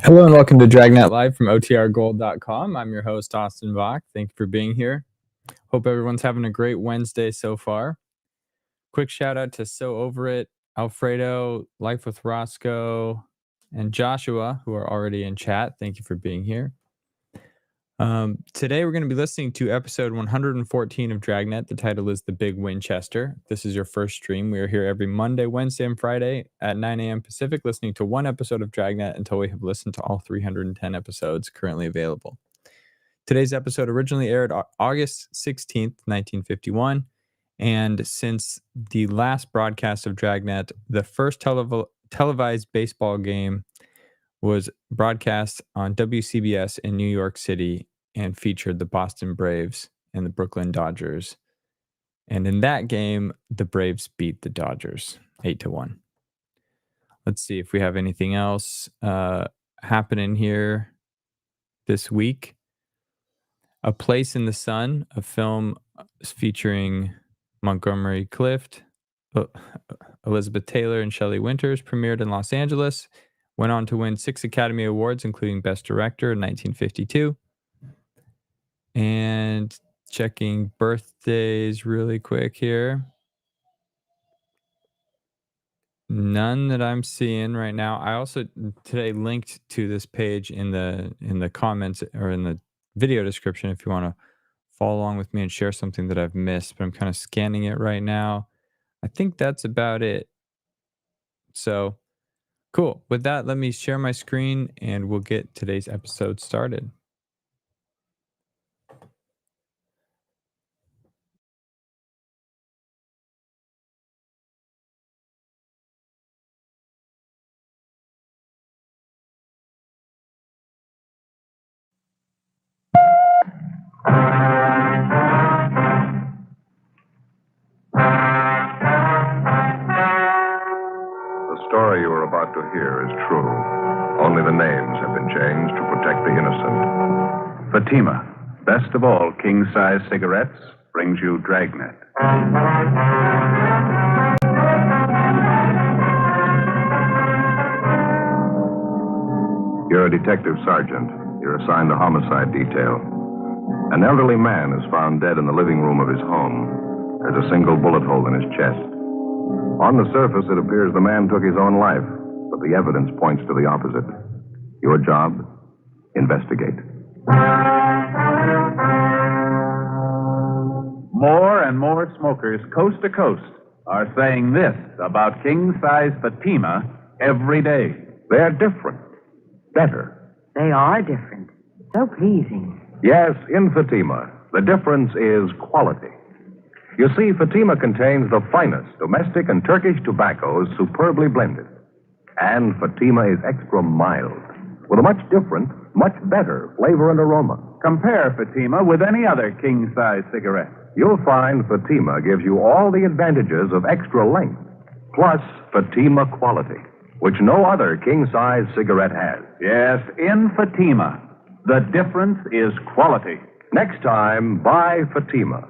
Hello and welcome to Dragnet Live from OTRGold.com. I'm your host, Austin Bach. Thank you for being here. Hope everyone's having a great Wednesday so far. Quick shout out to So Over It, Alfredo, Life with Roscoe, and Joshua, who are already in chat. Thank you for being here. Today we're going to be listening to episode 114 of Dragnet. The title is The Big Winchester. If this is your first stream, we are here every Monday, Wednesday, and Friday at 9 a.m. Pacific, listening to one episode of Dragnet until we have listened to all 310 episodes currently available. Today's episode originally aired August 16th, 1951, and since the last broadcast of Dragnet, the first televised baseball game was broadcast on WCBS in New York City and featured the Boston Braves and the Brooklyn Dodgers. And in that game, the Braves beat the Dodgers 8-1. Let's see if we have anything else happening here this week. A Place in the Sun, a film featuring Montgomery Clift, Elizabeth Taylor, and Shelley Winters, premiered in Los Angeles. Went on to win 6 Academy Awards, including Best Director in 1952. And checking birthdays really quick here. None that I'm seeing right now. I also today linked to this page in the comments or in the video description if you want to follow along with me and share something that I've missed. But I'm kind of scanning it right now. I think that's about it. So cool. With that, let me share my screen and we'll get today's episode started. The story you are about to hear is true. Only the names have been changed to protect the innocent. Fatima, best of all king-size cigarettes, brings you Dragnet. You're a detective sergeant. You're assigned the homicide detail. An elderly man is found dead in the living room of his home. There's a single bullet hole in his chest. On the surface, it appears the man took his own life, but the evidence points to the opposite. Your job? Investigate. More and more smokers coast to coast are saying this about king-size Fatima every day. They're different. Better. They are different. So pleasing. Yes, in Fatima, the difference is quality. You see, Fatima contains the finest domestic and Turkish tobaccos superbly blended. And Fatima is extra mild, with a much different, much better flavor and aroma. Compare Fatima with any other king-size cigarette. You'll find Fatima gives you all the advantages of extra length, plus Fatima quality, which no other king-size cigarette has. Yes, in Fatima, the difference is quality. Next time, buy Fatima.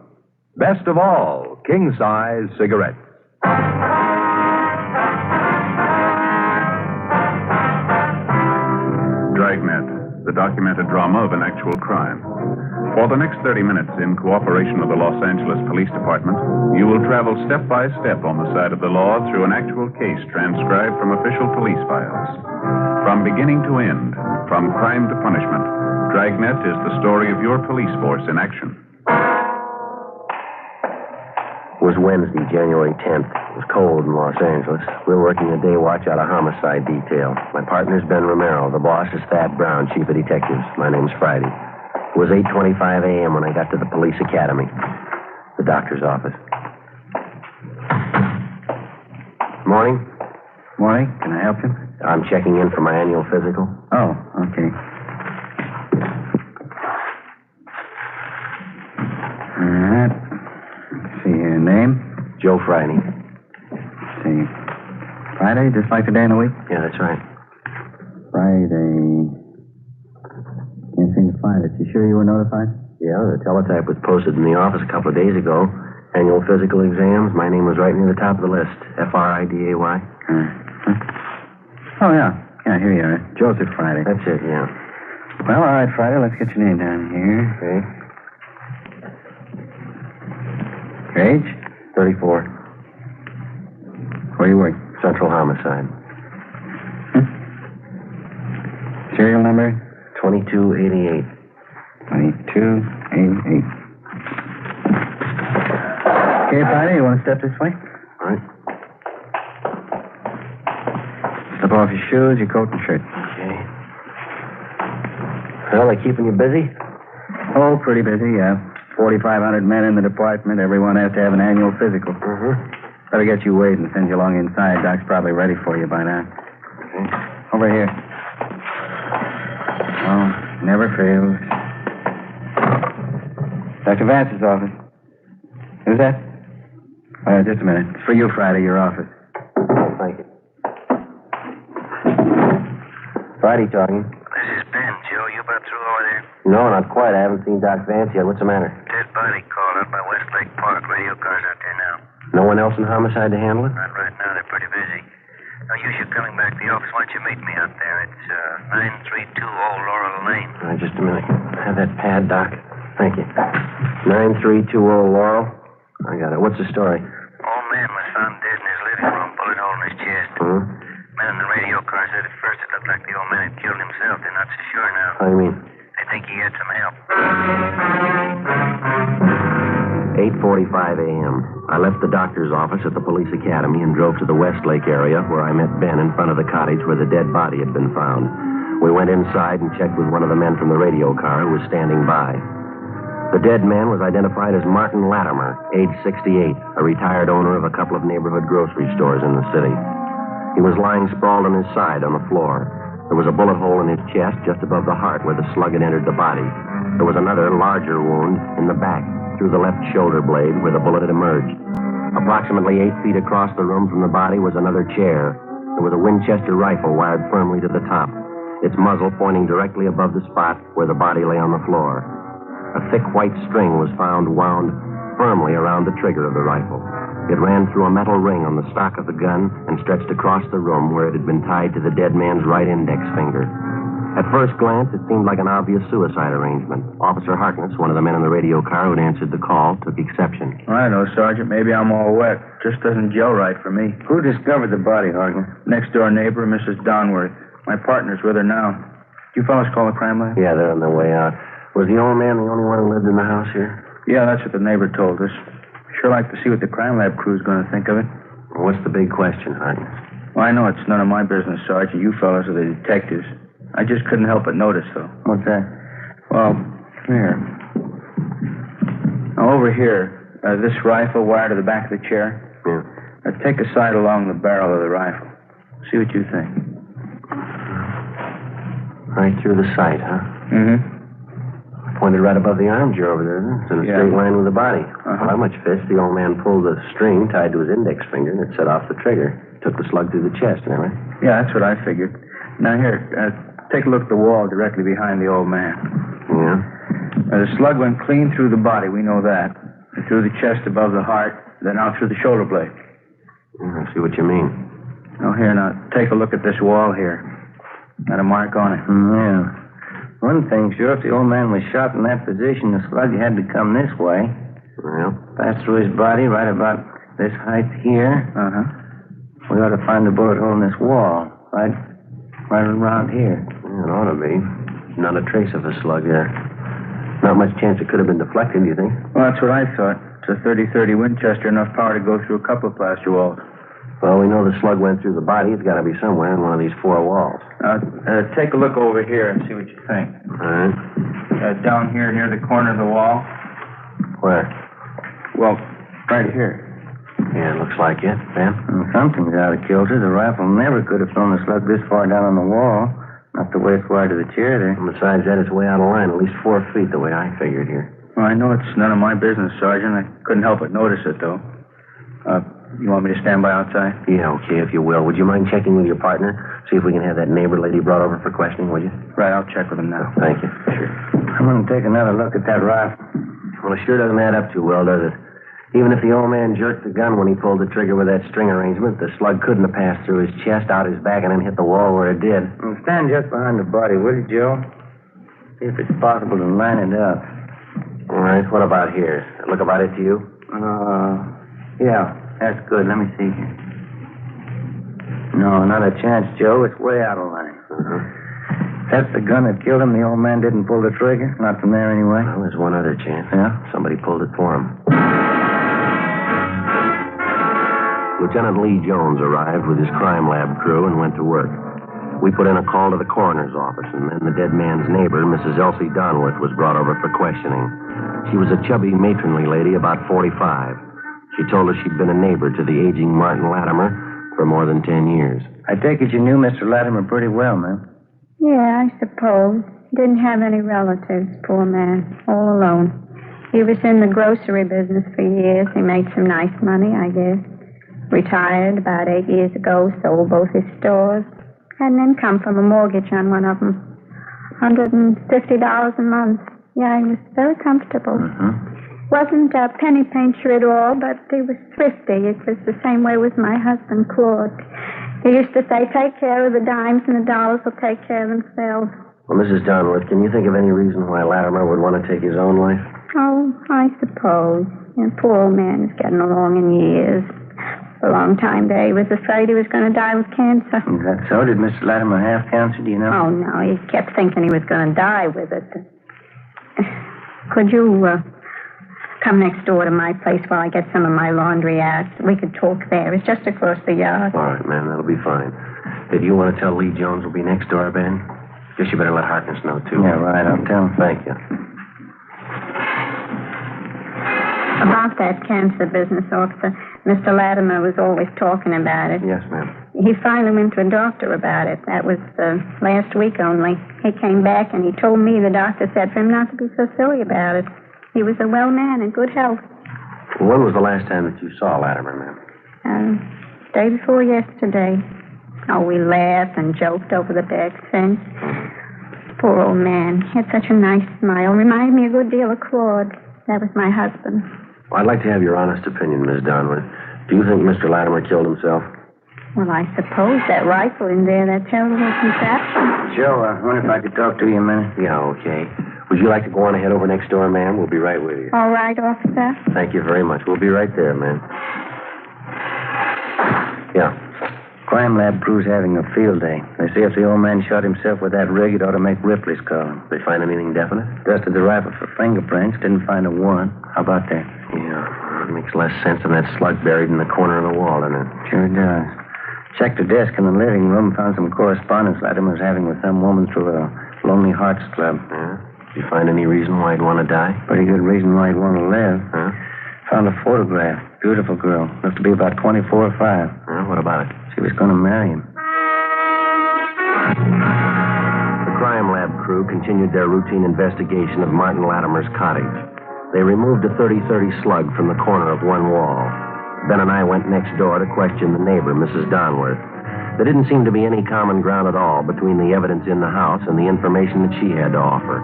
Best of all, king-size cigarettes. Dragnet, the documented drama of an actual crime. For the next 30 minutes, in cooperation with the Los Angeles Police Department, you will travel step by step on the side of the law through an actual case transcribed from official police files. From beginning to end, from crime to punishment, Dragnet is the story of your police force in action. It was Wednesday, January 10th. It was cold in Los Angeles. We were working a day watch out of homicide detail. My partner's Ben Romero. The boss is Thad Brown, chief of detectives. My name's Friday. It was 8:25 a.m. when I got to the police academy, the doctor's office. Morning. Morning. Can I help you? I'm checking in for my annual physical. Oh, okay. All right. Let's see here. Name? Joe Friday. Let's see. Friday, just like the day in the week? Yeah, that's right. Friday. Can't seem to find it. You sure you were notified? Yeah, the teletype was posted in the office a couple of days ago. Annual physical exams. My name was right near the top of the list. Friday. Oh, yeah. Yeah, here you are. Joseph Friday. That's it, yeah. Well, all right, Friday, let's get your name down here. Okay. Age? 34. Where you work? Central homicide. Serial number? 2288. 2288. Okay, Friday, you want to step this way? All right. Slip off your shoes, your coat, and shirt. Okay. Well, they keeping you busy? Oh, pretty busy, yeah. 4,500 men in the department. Everyone has to have an annual physical. Mm-hmm. Better get you weighed and send you along inside. Doc's probably ready for you by now. Okay. Over here. Oh, never fails. Dr. Vance's office. Who's that? Just a minute. It's for you, Friday, your office. Oh, thank you. Friday talking. This is Ben, Joe. You about through over there? No, not quite. I haven't seen Doc Vance yet. What's the matter? Dead body called out by Westlake Park. Radio car's out there now. No one else in homicide to handle it? Not right now. They're pretty busy. Now, you should coming back to the office. Why don't you meet me out there? It's 932 Old Laurel Lane. All right, just a minute. Have that pad, Doc. Thank you. 9320 Laurel. I got it. What's the story? Old man was found dead in his living room, bullet hole in his chest. Hmm? Man in the radio car said at first it looked like the old man had killed himself. They're not so sure now. How do you mean? They think he had some help. 8:45 a.m. I left the doctor's office at the police academy and drove to the Westlake area where I met Ben in front of the cottage where the dead body had been found. We went inside and checked with one of the men from the radio car who was standing by. The dead man was identified as Martin Latimer, age 68, a retired owner of a couple of neighborhood grocery stores in the city. He was lying sprawled on his side on the floor. There was a bullet hole in his chest just above the heart where the slug had entered the body. There was another, larger wound in the back through the left shoulder blade where the bullet had emerged. Approximately 8 feet across the room from the body was another chair. There was a Winchester rifle wired firmly to the top, its muzzle pointing directly above the spot where the body lay on the floor. A thick white string was found wound firmly around the trigger of the rifle. It ran through a metal ring on the stock of the gun and stretched across the room where it had been tied to the dead man's right index finger. At first glance, it seemed like an obvious suicide arrangement. Officer Harkness, one of the men in the radio car who had answered the call, took exception. I know, Sergeant. Maybe I'm all wet. Just doesn't gel right for me. Who discovered the body, Harkness? Next door neighbor, Mrs. Donworth. My partner's with her now. You fellas call the crime lab? Yeah, they're on their way out. Was the old man the only one who lived in the house here? Yeah, that's what the neighbor told us. Sure like to see what the crime lab crew's going to think of it. What's the big question, Harkness? Well, I know it's none of my business, Sergeant. You fellas are the detectives. I just couldn't help but notice, though. What's that? Well, here. Now, over here, this rifle wired to the back of the chair. Yeah. Now, take a sight along the barrel of the rifle. See what you think. Right through the sight, huh? Mm-hmm. Pointed right above the armchair over there, isn't it? It's in a straight line with the body. Well, how much fish? The old man pulled the string tied to his index finger, and it set off the trigger. Took the slug through the chest, isn't that right? Yeah, that's what I figured. Now, here, take a look at the wall directly behind the old man. Yeah? The slug went clean through the body, we know that. And through the chest above the heart, then out through the shoulder blade. I see what you mean. Oh, here, now, take a look at this wall here. Got a mark on it. Yeah. One thing, sure, if the old man was shot in that position, the slug had to come this way. Well? Pass through his body right about this height here. Uh-huh. We ought to find the bullet hole in this wall. Right around here. Yeah, it ought to be. Not a trace of a slug there. Not much chance it could have been deflected, do you think? Well, that's what I thought. It's a 30-30 Winchester, enough power to go through a couple of plaster walls. Well, we know the slug went through the body. It's got to be somewhere in one of these 4 walls. Take a look over here and see what you think. All right. Down here near the corner of the wall. Where? Well, right here. Yeah, it looks like it. Ben? Something's out of kilter. The rifle never could have thrown the slug this far down on the wall. Not the way it's wired to the chair there. And besides that, it's way out of line. At least 4 feet, the way I figured here. Well, I know it's none of my business, Sergeant. I couldn't help but notice it, though. You want me to stand by outside? Yeah, okay, if you will. Would you mind checking with your partner? See if we can have that neighbor lady brought over for questioning, would you? Right, I'll check with him now. Thank you. Sure. I'm going to take another look at that rifle. Well, it sure doesn't add up too well, does it? Even if the old man jerked the gun when he pulled the trigger with that string arrangement, the slug couldn't have passed through his chest, out his back, and then hit the wall where it did. Stand just behind the body, will you, Joe? See if it's possible to line it up. All right, what about here? Look about it to you? Yeah, that's good. Let me see here. No, not a chance, Joe. It's way out of line. That's the gun that killed him. The old man didn't pull the trigger. Not from there, anyway. Well, there's one other chance. Yeah? Somebody pulled it for him. Lieutenant Lee Jones arrived with his crime lab crew and went to work. We put in a call to the coroner's office, and then the dead man's neighbor, Mrs. Elsie Donworth, was brought over for questioning. She was a chubby, matronly lady, about 45. She told us she'd been a neighbor to the aging Martin Latimer for more than 10 years. I take it you knew Mr. Latimer pretty well, ma'am. Yeah, I suppose. Didn't have any relatives, poor man. All alone. He was in the grocery business for years. He made some nice money, I guess. Retired about 8 years ago, sold both his stores. Had an income from a mortgage on one of them. $150 a month. Yeah, he was very comfortable. Wasn't a penny pincher at all, but he was thrifty. It was the same way with my husband, Claude. He used to say, take care of the dimes and the dollars will take care of themselves. Well, Mrs. Donworth, can you think of any reason why Latimer would want to take his own life? Oh, I suppose. The poor old man is getting along in years. For a long time there, he was afraid he was going to die with cancer. Is that so? Did Mr. Latimer have cancer, do you know? Oh, no, he kept thinking he was going to die with it. Could you come next door to my place while I get some of my laundry out? We could talk there. It's just across the yard. All right, ma'am, that'll be fine. Did you want to tell Lee Jones will be next door, Ben? Guess you better let Harkness know, too. Yeah, right. I'll tell him. Thank you. About that cancer business, officer, Mr. Latimer was always talking about it. Yes, ma'am. He finally went to a doctor about it. That was last week only. He came back and he told me the doctor said for him not to be so silly about it. He was a well man in good health. When was the last time that you saw Latimer, ma'am? Day before yesterday. Oh, we laughed and joked over the back fence. Poor old man. He had such a nice smile. Reminded me a good deal of Claude. That was my husband. Well, I'd like to have your honest opinion, Miss Donworth. Do you think Mr. Latimer killed himself? Well, I suppose that rifle in there, that terrible contraption. Joe, I wonder if I could talk to you a minute. Yeah, okay. Would you like to go on ahead over next door, ma'am? We'll be right with you. All right, officer. Thank you very much. We'll be right there, ma'am. Yeah. Crime lab crew's having a field day. They say if the old man shot himself with that rig, it ought to make Ripley's call him. They find anything definite? Dusted the rifle for fingerprints. Didn't find a warrant. How about that? Yeah. It makes less sense than that slug buried in the corner of the wall, doesn't it? Sure does. Checked the desk in the living room. Found some correspondence Latimer was having with some woman through a Lonely Hearts Club. Yeah? Did you find any reason why he'd want to die? Pretty good reason why he'd want to live. Huh? Found a photograph. Beautiful girl. Looked to be about 24 or 5. What about it? She was going to marry him. The crime lab crew continued their routine investigation of Martin Latimer's cottage. They removed a .30-30 slug from the corner of one wall. Ben and I went next door to question the neighbor, Mrs. Donworth. There didn't seem to be any common ground at all between the evidence in the house and the information that she had to offer.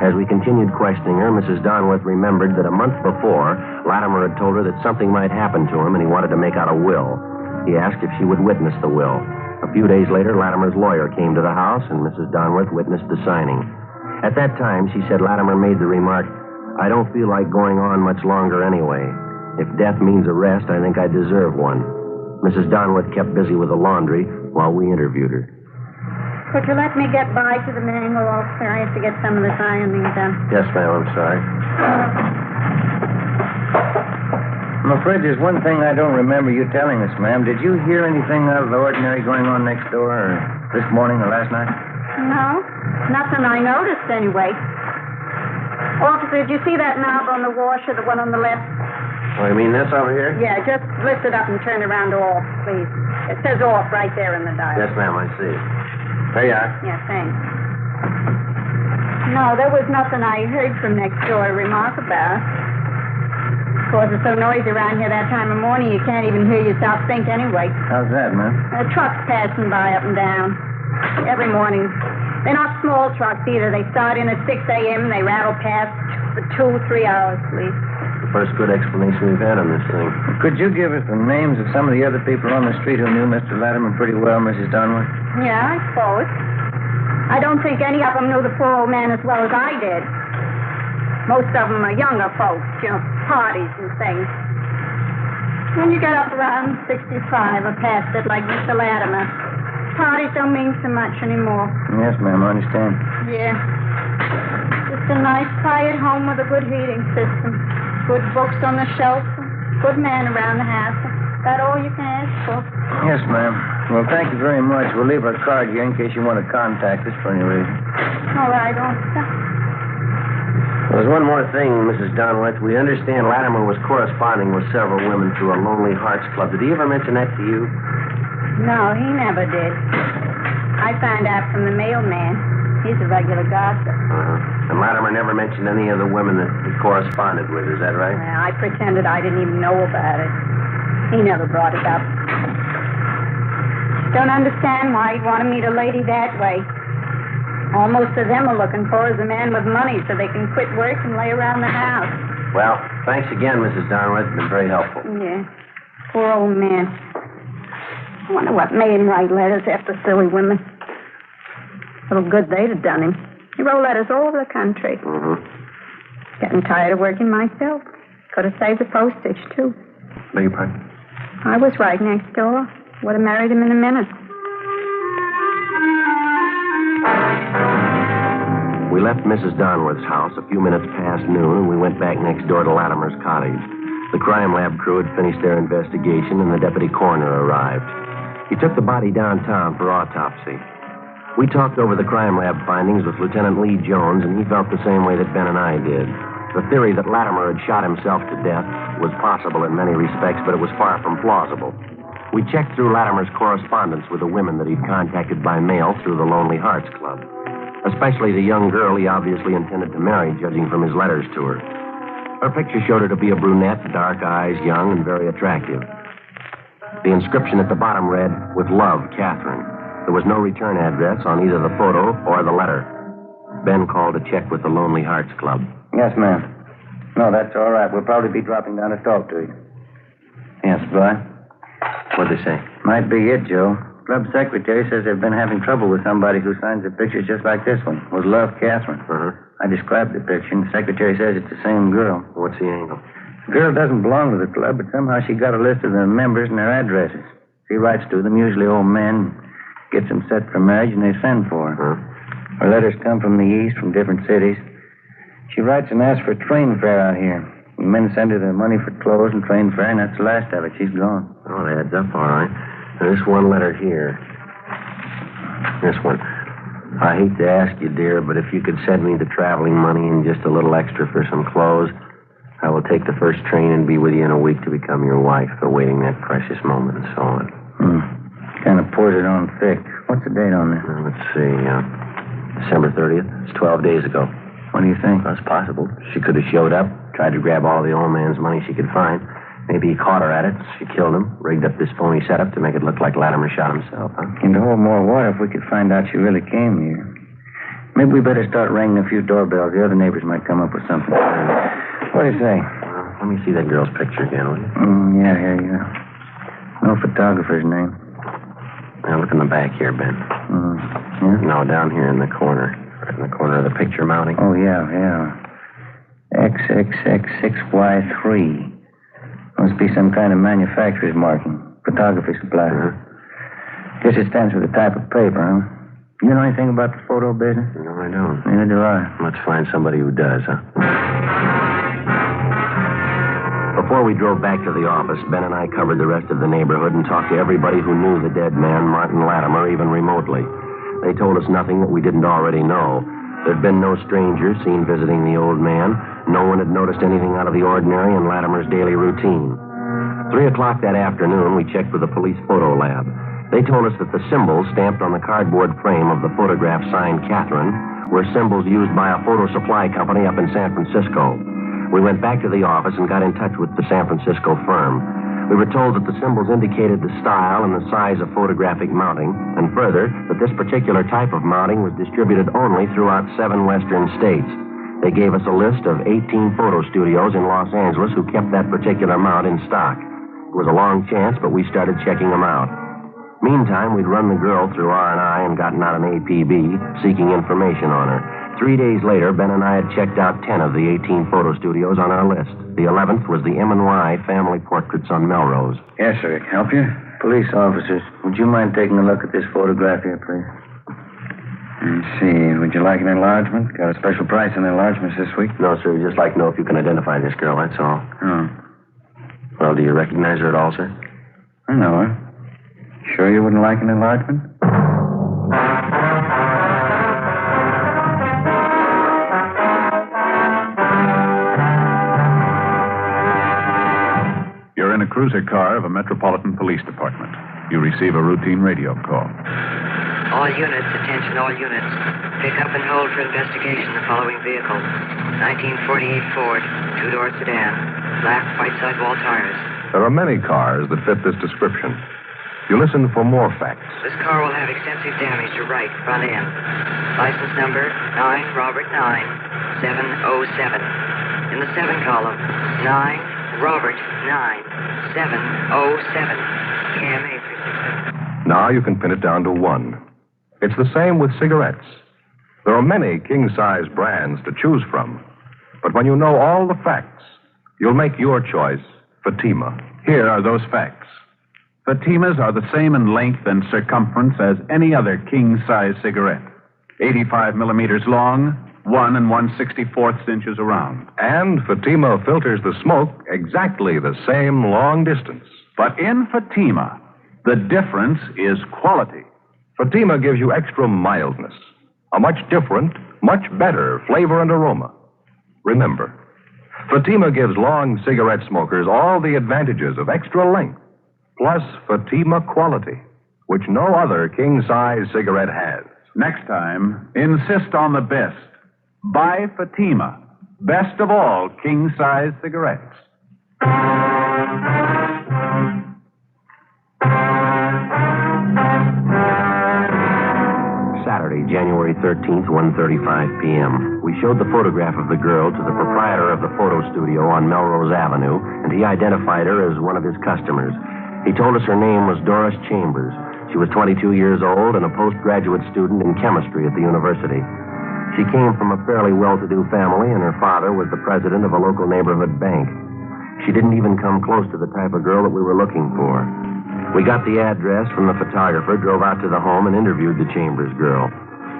As we continued questioning her, Mrs. Donworth remembered that a month before, Latimer had told her that something might happen to him and he wanted to make out a will. He asked if she would witness the will. A few days later, Latimer's lawyer came to the house and Mrs. Donworth witnessed the signing. At that time, she said Latimer made the remark, "I don't feel like going on much longer anyway. If death means arrest, I think I deserve one." Mrs. Donworth kept busy with the laundry while we interviewed her. Could you let me get by to the manual, officer? I have to get some of this ironing done. Yes, ma'am, I'm sorry. I'm afraid there's one thing I don't remember you telling us, ma'am. Did you hear anything out of the ordinary going on next door, or this morning or last night? No, nothing I noticed anyway. Officer, did you see that knob on the washer, the one on the left? Oh, you mean this over here? Yeah, just lift it up and turn it around to off, please. It says off right there in the dial. Yes, ma'am, I see. There you are. Yeah, thanks. No, there was nothing I heard from next door to remark about. Of course, it's so noisy around here that time of morning, you can't even hear yourself think anyway. How's that, ma'am? Trucks passing by up and down. Every morning. They're not small trucks either. They start in at 6 a.m. They rattle past for 2-3 hours, please. first good explanation we've had on this thing. Could you give us the names of some of the other people on the street who knew Mr. Latimer pretty well, Mrs. Donworth? Yeah, I suppose. I don't think any of them knew the poor old man as well as I did. Most of them are younger folks, parties and things. When you get up around 65 or past it, like Mr. Latimer, parties don't mean so much anymore. Yes, ma'am, I understand. Yeah. Just a nice, quiet home with a good heating system, good books on the shelf, good man around the house. That all you can ask for? Yes, ma'am. Well, thank you very much. We'll leave our card here in case you want to contact us for any reason. All right, officer. There's one more thing, Mrs. Donworth. We understand Latimer was corresponding with several women through a Lonely Hearts Club. Did he ever mention that to you? No, he never did. I found out from the mailman. He's a regular gossip. And Latimer never mentioned any of the women that he corresponded with, is that right? Well, I pretended I didn't even know about it. He never brought it up. Don't understand why he'd want to meet a lady that way. All most of them are looking for is a man with money so they can quit work and lay around the house. Well, thanks again, Mrs. Donworth. It's been very helpful. Yeah. Poor old man. I wonder what made him write letters after silly women. Little good they'd have done him. He wrote letters all over the country. Getting tired of working myself. Could have saved the postage, too. Beg your pardon? I was right next door. Would have married him in a minute. We left Mrs. Donworth's house a few minutes past noon, and we went back next door to Latimer's cottage. The crime lab crew had finished their investigation, and the deputy coroner arrived. He took the body downtown for autopsy. We talked over the crime lab findings with Lieutenant Lee Jones, and he felt the same way that Ben and I did. The theory that Latimer had shot himself to death was possible in many respects, but it was far from plausible. We checked through Latimer's correspondence with the women that he'd contacted by mail through the Lonely Hearts Club, especially the young girl he obviously intended to marry, judging from his letters to her. Her picture showed her to be a brunette, dark eyes, young, and very attractive. The inscription at the bottom read, "With love, Catherine." There was no return address on either the photo or the letter. Ben called to check with the Lonely Hearts Club. Yes, ma'am. No, that's all right. We'll probably be dropping down to talk to you. Yes, boy. What'd they say? Might be it, Joe. Club secretary says they've been having trouble with somebody who signs a picture just like this one. With love, Catherine. I described the picture, and the secretary says it's the same girl. What's the angle? The girl doesn't belong to the club, but somehow she got a list of the members and their addresses. She writes to them, usually old men, gets them set for marriage, and they send for her. Her letters come from the east, from different cities. She writes and asks for train fare out here. The men send her the money for clothes and train fare, and that's the last of it. She's gone. Oh, it adds up, all right. Now, this one letter here. This one. I hate to ask you, dear, but if you could send me the traveling money and just a little extra for some clothes, I will take the first train and be with you in a week to become your wife, awaiting that precious moment and so on. Kind of pours it on thick. What's the date on this? Let's see. December 30th. It's 12 days ago. What do you think? That's possible. She could have showed up, tried to grab all the old man's money she could find. Maybe he caught her at it. She killed him, rigged up this phony setup to make it look like Latimer shot himself, huh? And to hold more water if we could find out she really came here. Maybe we better start ringing a few doorbells. The other neighbors might come up with something. What do you say? Well, let me see that girl's picture again, will you? Yeah, here you go. No photographer's name. Now, look in the back here, Ben. Yeah? No, down here in the corner. Right in the corner of the picture mounting. Oh, yeah. XXX6Y3. Must be some kind of manufacturer's marking. Photography supply. Guess it stands for the type of paper, huh? You know anything about the photo business? No, I don't. Neither do I. Let's find somebody who does, huh? Before we drove back to the office, Ben and I covered the rest of the neighborhood and talked to everybody who knew the dead man, Martin Latimer, even remotely. They told us nothing that we didn't already know. There'd been no strangers seen visiting the old man. No one had noticed anything out of the ordinary in Latimer's daily routine. 3 o'clock that afternoon, we checked with the police photo lab. They told us that the symbols stamped on the cardboard frame of the photograph signed Catherine were symbols used by a photo supply company up in San Francisco. We went back to the office and got in touch with the San Francisco firm. We were told that the symbols indicated the style and the size of photographic mounting, and further, that this particular type of mounting was distributed only throughout 7 western states. They gave us a list of 18 photo studios in Los Angeles who kept that particular amount in stock. It was a long chance, but we started checking them out. Meantime, we'd run the girl through R&I and gotten out an APB, seeking information on her. 3 days later, Ben and I had checked out 10 of the 18 photo studios on our list. The 11th was the M&Y family portraits on Melrose. Yes, sir. Help you? Police officers, would you mind taking a look at this photograph here, please? Let's see. Would you like an enlargement? Got a special price on enlargements this week? No, sir. We'd just like to know if you can identify this girl, that's all. Oh. Well, do you recognize her at all, sir? I know her. Sure you wouldn't like an enlargement? You're in a cruiser car of a Metropolitan Police Department. You receive a routine radio call. All units, attention all units. Pick up and hold for investigation the following vehicle. 1948 Ford, two-door sedan, black white sidewall tires. There are many cars that fit this description. You listen for more facts. This car will have extensive damage to right front end. License number 9 Robert 9 707. In the 7 column, 9 Robert 9 707. KMA 367. Now you can pin it down to one. It's the same with cigarettes. There are many king-size brands to choose from. But when you know all the facts, you'll make your choice Fatima. Here are those facts. Fatimas are the same in length and circumference as any other king-size cigarette. 85 millimeters long, 1 1/64 inches around. And Fatima filters the smoke exactly the same long distance. But in Fatima, the difference is quality. Fatima gives you extra mildness, a much different, much better flavor and aroma. Remember, Fatima gives long cigarette smokers all the advantages of extra length, plus Fatima quality, which no other king-size cigarette has. Next time, insist on the best. Buy Fatima, best of all king-size cigarettes. Saturday, January 13th, 1:35 p.m. We showed the photograph of the girl to the proprietor of the photo studio on Melrose Avenue, and he identified her as one of his customers. He told us her name was Doris Chambers. She was 22 years old and a postgraduate student in chemistry at the university. She came from a fairly well-to-do family, and her father was the president of a local neighborhood bank. She didn't even come close to the type of girl that we were looking for. We got the address from the photographer, drove out to the home, and interviewed the Chambers girl.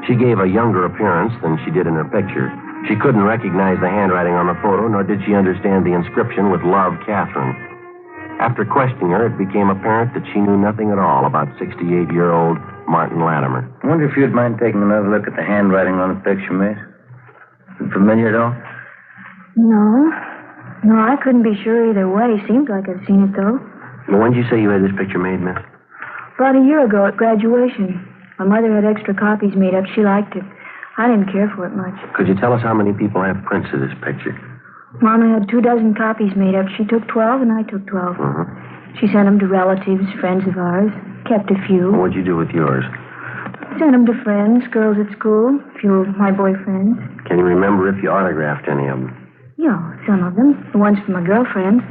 She gave a younger appearance than she did in her picture. She couldn't recognize the handwriting on the photo, nor did she understand the inscription with Love, Catherine. After questioning her, it became apparent that she knew nothing at all about 68-year-old Martin Latimer. I wonder if you'd mind taking another look at the handwriting on the picture, miss. Is it familiar at all? No, I couldn't be sure either way. Seems like I've seen it, though. Well, when did you say you had this picture made, miss? About a year ago at graduation. My mother had extra copies made up. She liked it. I didn't care for it much. Could you tell us how many people have prints of this picture? Mama had 24 copies made up. She took 12, and I took 12. She sent them to relatives, friends of ours. Kept a few. What'd you do with yours? Sent them to friends, girls at school, a few of my boyfriends. Can you remember if you autographed any of them? Yeah, some of them. The ones for my girlfriends.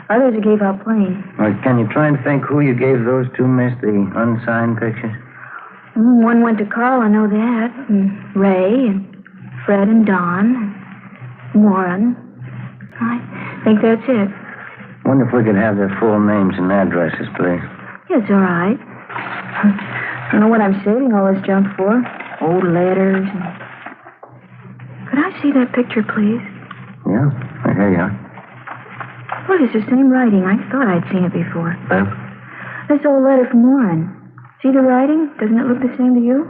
Others I gave out plain. Well, can you try and think who you gave those to, miss, the unsigned pictures? One went to Carl, I know that. And Ray, and Fred, and Don, and Warren. I think that's it. Wonder if we could have their full names and addresses, please. Yes, all right. I don't know what I'm saving all this junk for. Old letters. Could I see that picture, please? Yeah, here you are. Look, it's the same writing. I thought I'd seen it before. Huh? This old letter from Warren. See the writing? Doesn't it look the same to you?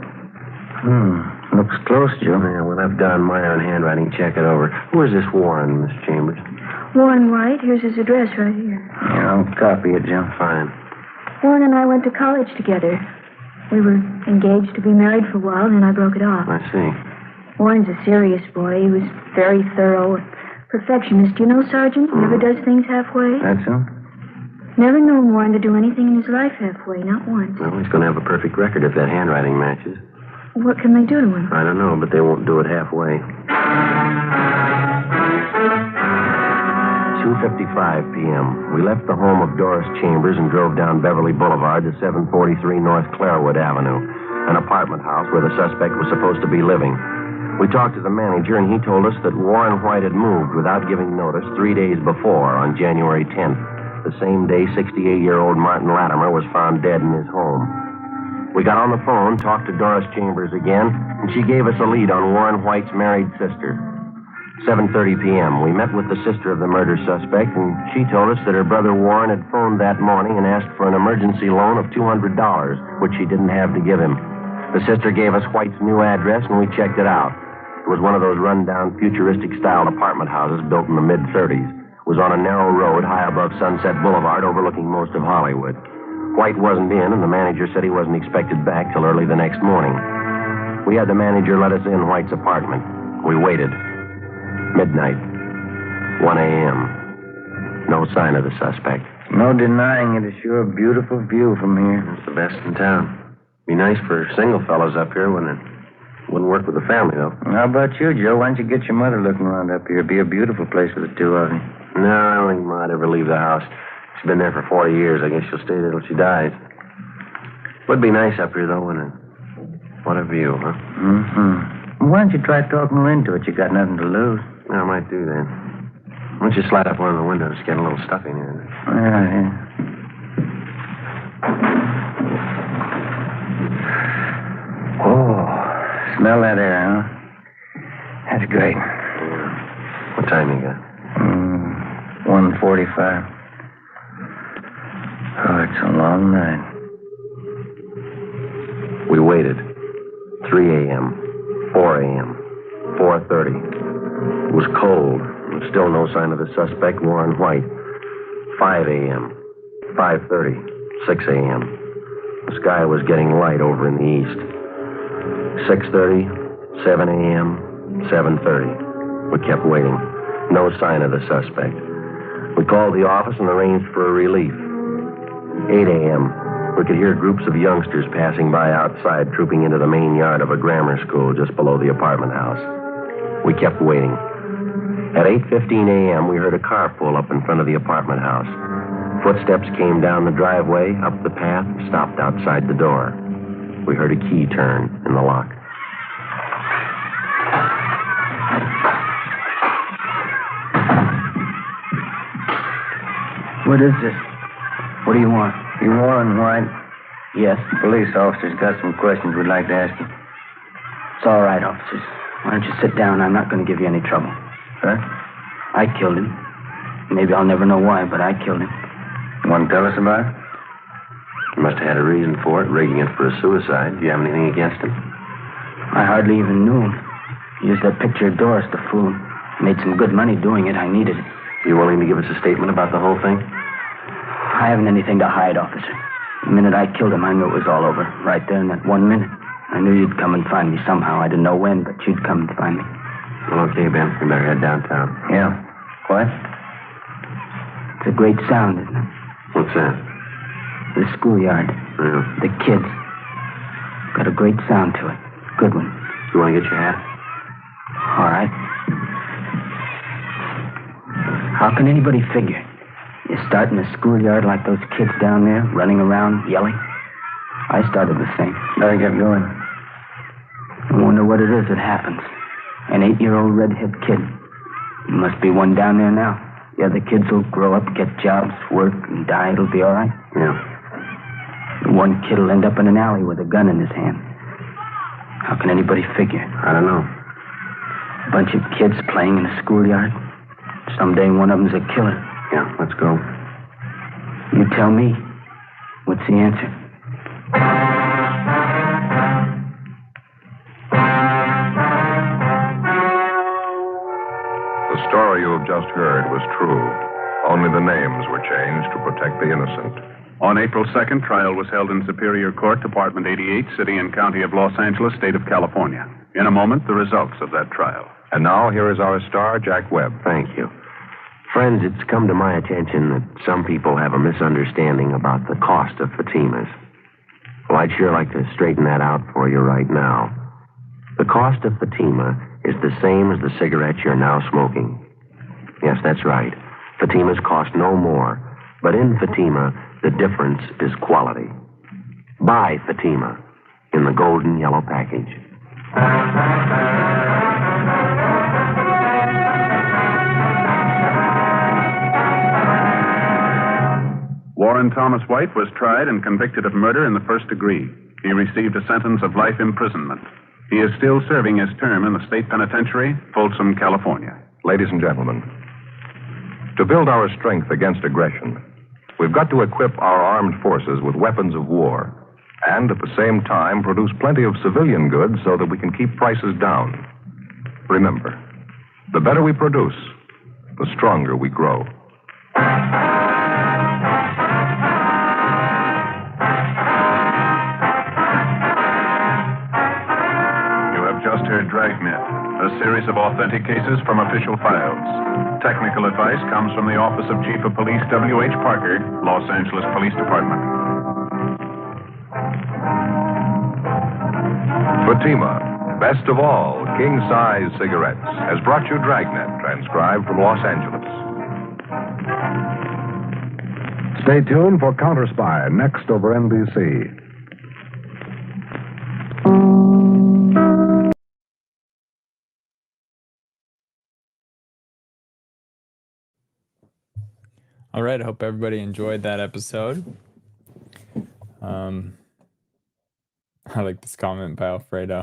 Looks close, Joe. Yeah, we'll have Don Meyer on handwriting check it over. Who is this Warren, Miss Chambers? Warren White. Here's his address right here. Yeah, I'll copy it, Joe. Fine. Warren and I went to college together. We were engaged to be married for a while, then I broke it off. I see. Warren's a serious boy. He was very thorough. Perfectionist. You know, Sergeant? Never does things halfway. That's so? Never known Warren to do anything in his life halfway, not once. Well, he's going to have a perfect record if that handwriting matches. What can they do to him? I don't know, but they won't do it halfway. 2:55 p.m. We left the home of Doris Chambers and drove down Beverly Boulevard to 743 North Clairwood Avenue, an apartment house where the suspect was supposed to be living. We talked to the manager, and he told us that Warren White had moved without giving notice 3 days before, on January 10th, the same day 68-year-old Martin Latimer was found dead in his home. We got on the phone, talked to Doris Chambers again, and she gave us a lead on Warren White's married sister. 7:30 p.m. We met with the sister of the murder suspect, and she told us that her brother Warren had phoned that morning and asked for an emergency loan of $200, which she didn't have to give him. The sister gave us White's new address, and we checked it out. It was one of those run-down, futuristic-style apartment houses built in the mid-'30s. It was on a narrow road high above Sunset Boulevard, overlooking most of Hollywood. White wasn't in, and the manager said he wasn't expected back till early the next morning. We had the manager let us in White's apartment. We waited. Midnight. 1 a.m. No sign of the suspect. No denying it. It's sure a beautiful view from here. It's the best in town. Be nice for single fellows up here, wouldn't it? Wouldn't work with the family, though. How about you, Joe? Why don't you get your mother looking around up here? It'd be a beautiful place for the two of you. No, I don't think Ma'd ever leave the house. She's been there for 40 years. I guess she'll stay there till she dies. Would be nice up here, though, wouldn't it? What a view, huh? Mm-hmm. Why don't you try talking her into it? You got nothing to lose. I might do that. Why don't you slide up one of the windows? It's getting a little stuffy in here. Yeah. Oh, smell that air, huh? That's great. Yeah. What time you got? 1:45. Oh, it's a long night. We waited. 3 a.m., 4 a.m., 4:30. It was cold, and still no sign of the suspect, Warren White. 5 a.m., 5:30, 6 a.m. The sky was getting light over in the east. 6:30, 7 a.m., 7:30. We kept waiting. No sign of the suspect. We called the office and arranged for a relief. 8 a.m., we could hear groups of youngsters passing by outside, trooping into the main yard of a grammar school just below the apartment house. We kept waiting. At 8:15 a.m., we heard a car pull up in front of the apartment house. Footsteps came down the driveway, up the path, and stopped outside the door. We heard a key turn in the lock. What is this? What do you want? You Warren White? Yes. Police officers got some questions we'd like to ask you. It's all right, officers. Why don't you sit down? I'm not going to give you any trouble. Huh? I killed him. Maybe I'll never know why, but I killed him. You want to tell us about it? You must have had a reason for it, rigging it for a suicide. Do you have anything against him? I hardly even knew him. He used that picture of Doris to fool. Made some good money doing it. I needed it. You willing to give us a statement about the whole thing? I haven't anything to hide, officer. The minute I killed him, I knew it was all over. Right there in that 1 minute. I knew you'd come and find me somehow. I didn't know when, but you'd come and find me. Well, okay, Ben. We better head downtown. Yeah. What? It's a great sound, isn't it? What's that? The schoolyard. Yeah. The kids. Got a great sound to it. Good one. You want to get your hat? All right. How can anybody figure? You start in a schoolyard like those kids down there, running around, yelling. I started the same. Better get going. I wonder what it is that happens. An 8-year-old redhead kid. There must be one down there now. The other kids will grow up, get jobs, work, and die. It'll be all right. Yeah. The one kid will end up in an alley with a gun in his hand. How can anybody figure? I don't know. A bunch of kids playing in a schoolyard. Someday one of them's a killer. Yeah, let's go. You tell me. What's the answer? The story you have just heard was true. Only the names were changed to protect the innocent. On April 2nd, trial was held in Superior Court, Department 88, City and County of Los Angeles, State of California. In a moment, the results of that trial. And now, here is our star, Jack Webb. Thank you. Friends, it's come to my attention that some people have a misunderstanding about the cost of Fatimas. Well, I'd sure like to straighten that out for you right now. The cost of Fatima is the same as the cigarettes you're now smoking. Yes, that's right. Fatimas cost no more. But in Fatima, the difference is quality. Buy Fatima in the golden yellow package. Warren Thomas White was tried and convicted of murder in the first degree. He received a sentence of life imprisonment. He is still serving his term in the state penitentiary, Folsom, California. Ladies and gentlemen, to build our strength against aggression, we've got to equip our armed forces with weapons of war and at the same time produce plenty of civilian goods so that we can keep prices down. Remember, the better we produce, the stronger we grow. Just heard Dragnet, a series of authentic cases from official files. Technical advice comes from the Office of Chief of Police W.H. Parker, Los Angeles Police Department. Fatima, best of all, king-size cigarettes, has brought you Dragnet, transcribed from Los Angeles. Stay tuned for Counter Spy, next over NBC. All right, I hope everybody enjoyed that episode. I like this comment by Alfredo.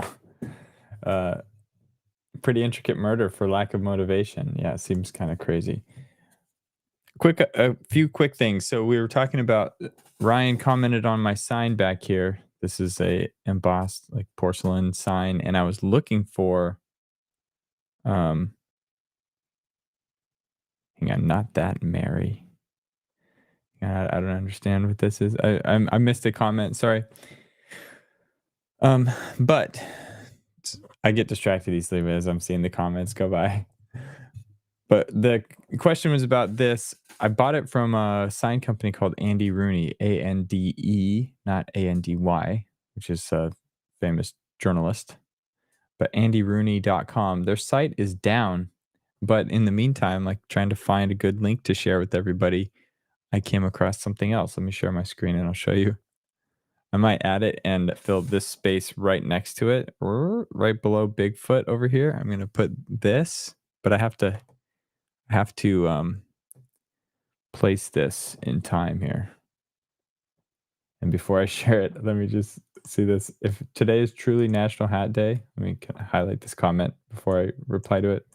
Pretty intricate murder for lack of motivation. Yeah, it seems kind of crazy. A few quick things. So we were talking about, Ryan commented on my sign back here. This is a embossed like porcelain sign, and I was looking for, hang on, not that Mary. I don't understand what this is. I missed a comment. Sorry. But I get distracted easily as I'm seeing the comments go by. But the question was about this. I bought it from a sign company called Andy Rooney, A-N-D-E, not A-N-D-Y, which is a famous journalist. But AndyRooney.com. Their site is down. But in the meantime, like trying to find a good link to share with everybody, I came across something else. Let me share my screen and I'll show you. I might add it and fill this space right next to it, or right below Bigfoot over here. I'm going to put this, but I have to place this in time here. And before I share it, let me just see this. If today is truly National Hat Day, let me highlight this comment before I reply to it.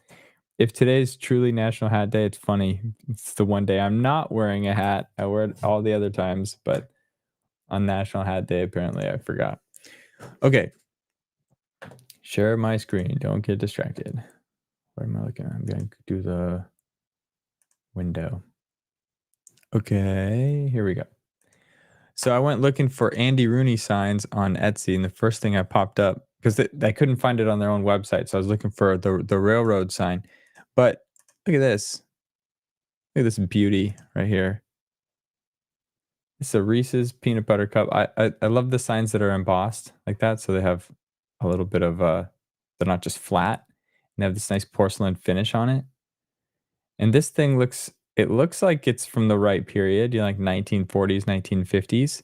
If today is truly National Hat Day, it's funny. It's the one day I'm not wearing a hat. I wear it all the other times, but on National Hat Day, apparently I forgot. Okay. Share my screen. Don't get distracted. Where am I looking? I'm going to do the window. Okay, here we go. So I went looking for Andy Rooney signs on Etsy, and the first thing I popped up, because I couldn't find it on their own website, so I was looking for the railroad sign. But look at this. Look at this beauty right here. It's a Reese's peanut butter cup. I love the signs that are embossed like that, so they have a little bit of they're not just flat, and they have this nice porcelain finish on it. And this thing looks like it's from the right period, like 1940s, 1950s.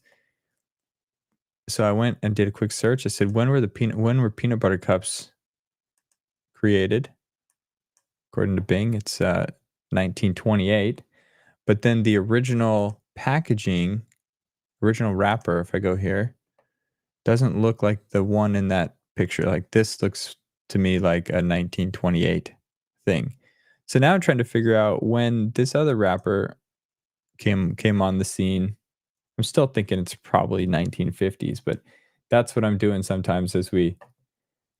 So I went and did a quick search. I said, when were peanut butter cups created? According to Bing, it's 1928. But then the original packaging, original wrapper, if I go here, doesn't look like the one in that picture. Like this looks to me like a 1928 thing. So now I'm trying to figure out when this other wrapper came on the scene. I'm still thinking it's probably 1950s, but that's what I'm doing sometimes as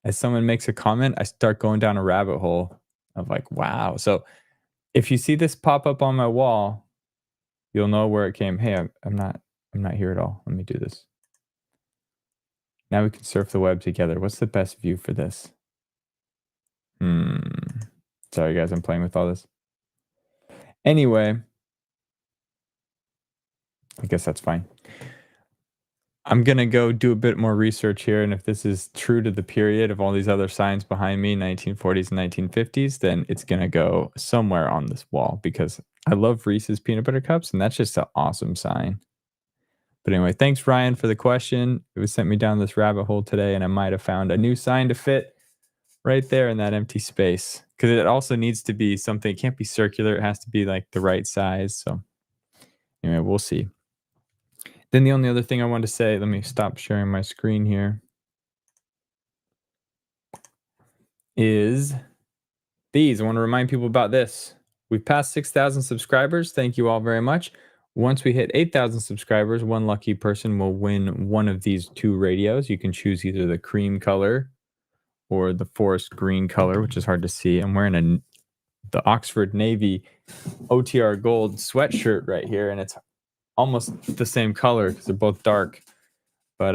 someone makes a comment, I start going down a rabbit hole of like, wow. So if you see this pop up on my wall, you'll know where it came. Hey, I'm not here at all. Let me do this. Now we can surf the web together. What's the best view for this? Sorry guys, I'm playing with all this. Anyway, I guess that's fine. I'm going to go do a bit more research here. And if this is true to the period of all these other signs behind me, 1940s and 1950s, then it's going to go somewhere on this wall because I love Reese's peanut butter cups. And that's just an awesome sign. But anyway, thanks, Ryan, for the question. It was sent me down this rabbit hole today, and I might have found a new sign to fit right there in that empty space. Because it also needs to be something, it can't be circular. It has to be like the right size. So anyway, we'll see. Then the only other thing I wanted to say, let me stop sharing my screen here, is these. I want to remind people about this. We've passed 6,000 subscribers. Thank you all very much. Once we hit 8,000 subscribers, one lucky person will win one of these two radios. You can choose either the cream color or the forest green color, which is hard to see. I'm wearing the Oxford Navy OTR Gold sweatshirt right here, and it's almost the same color because they're both dark. But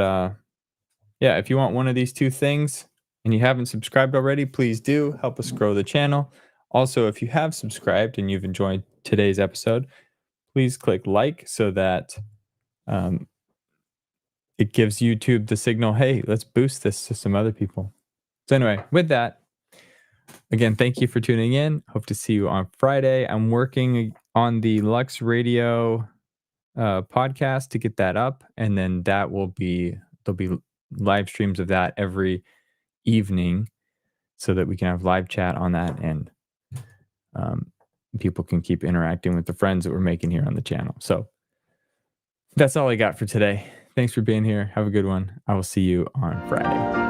yeah, if you want one of these two things and you haven't subscribed already, please do help us grow the channel. Also, if you have subscribed and you've enjoyed today's episode, please click like so that it gives YouTube the signal, hey, let's boost this to some other people. So anyway, with that, again, thank you for tuning in. Hope to see you on Friday. I'm working on the Lux Radio podcast to get that up, and then there'll be live streams of that every evening so that we can have live chat on that, and people can keep interacting with the friends that we're making here on the channel. So that's all I got for today. Thanks for being here. Have a good one. I will see you on Friday.